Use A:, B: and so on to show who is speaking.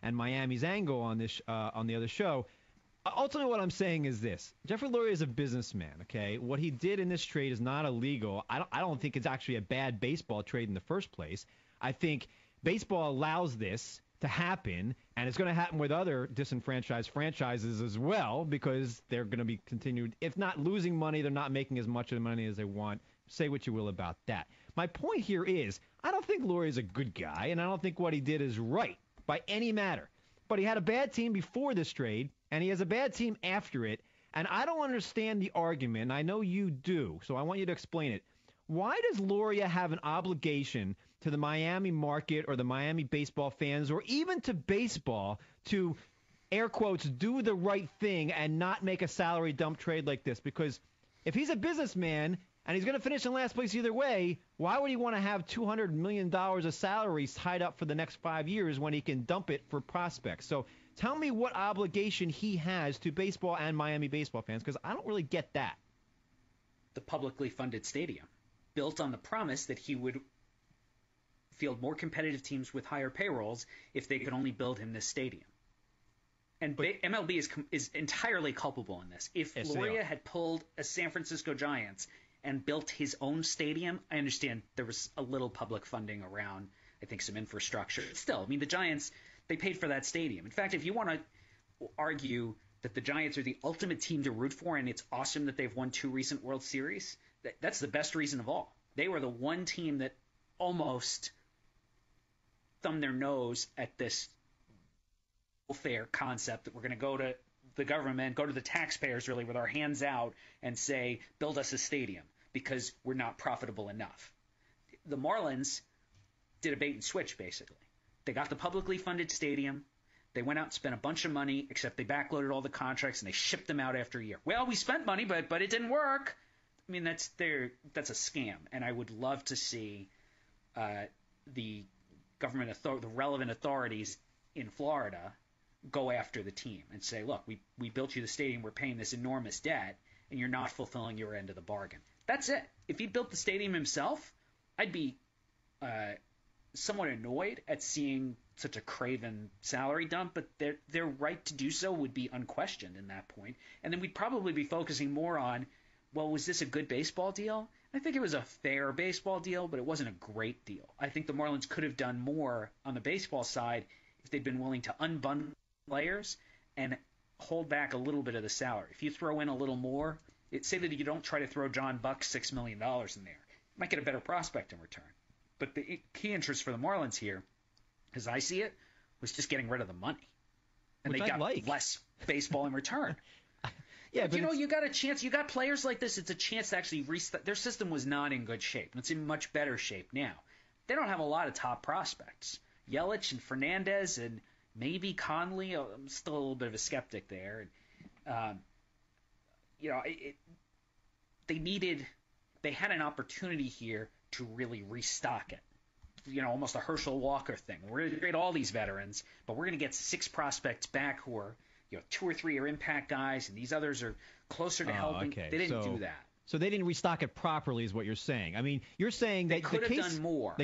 A: and Miami's angle on this on the other show. Ultimately, what I'm saying is this. Jeffrey Loria is a businessman, okay? What he did in this trade is not illegal. I don't think it's actually a bad baseball trade in the first place. I think baseball allows this to happen, and it's going to happen with other disenfranchised franchises as well, because they're going to be continued. If not losing money, they're not making as much of the money as they want. Say what you will about that. My point here is, I don't think Loria is a good guy, and I don't think what he did is right by any matter. But he had a bad team before this trade, and he has a bad team after it. And I don't understand the argument, and I know you do, so I want you to explain it. Why does Loria have an obligation to the Miami market or the Miami baseball fans or even to baseball to, air quotes, do the right thing and not make a salary dump trade like this? Because if he's a businessman and he's going to finish in last place either way, why would he want to have $200 million of salaries tied up for the next 5 years when he can dump it for prospects? So tell me what obligation he has to baseball and Miami baseball fans, because I don't really get that.
B: The publicly funded stadium, built on the promise that he would field more competitive teams with higher payrolls if they could only build him this stadium. And MLB is entirely culpable in this. If Loria had pulled a San Francisco Giants and built his own stadium, I understand there was a little public funding around, I think, some infrastructure. Still, I mean, the Giants, they paid for that stadium. In fact, if you want to argue that the Giants are the ultimate team to root for and it's awesome that they've won 2 recent World Series, that's the best reason of all. They were the one team that almost thumbed their nose at this welfare concept that we're going to go to the government, go to the taxpayers really with our hands out and say, build us a stadium because we're not profitable enough. The Marlins did a bait and switch, basically. They got the publicly funded stadium. They went out and spent a bunch of money, except they backloaded all the contracts and they shipped them out after a year. Well, we spent money, but it didn't work. I mean, that's a scam, and I would love to see the government, the relevant authorities in Florida go after the team and say, look, we built you the stadium, we're paying this enormous debt, and you're not fulfilling your end of the bargain. That's it. If he built the stadium himself, I'd be somewhat annoyed at seeing such a craven salary dump, but their right to do so would be unquestioned in that point. And then we'd probably be focusing more on, well, was this a good baseball deal? I think it was a fair baseball deal, but it wasn't a great deal. I think the Marlins could have done more on the baseball side if they'd been willing to unbundle players and hold back a little bit of the salary. If you throw in a little more, say that you don't try to throw John Buck $6 million in there. You might get a better prospect in return. But the key interest for the Marlins here, as I see it, was just getting rid of the money. And
A: Which
B: they got less baseball in return. Yeah, but you got a chance. You got players like this. It's a chance to actually restart. Their system was not in good shape. It's in much better shape now. They don't have a lot of top prospects. Yelich and Fernandez and maybe Conley. I'm still a little bit of a skeptic there. They had an opportunity here to really restock it. Almost a Herschel Walker thing. We're going to trade all these veterans, but we're going to get 6 prospects back who are 2 or 3 are impact guys, and these others are closer to helping.
A: Okay.
B: They didn't do that.
A: So they didn't restock it properly is what you're saying. I mean, you're saying that
B: they could have done more.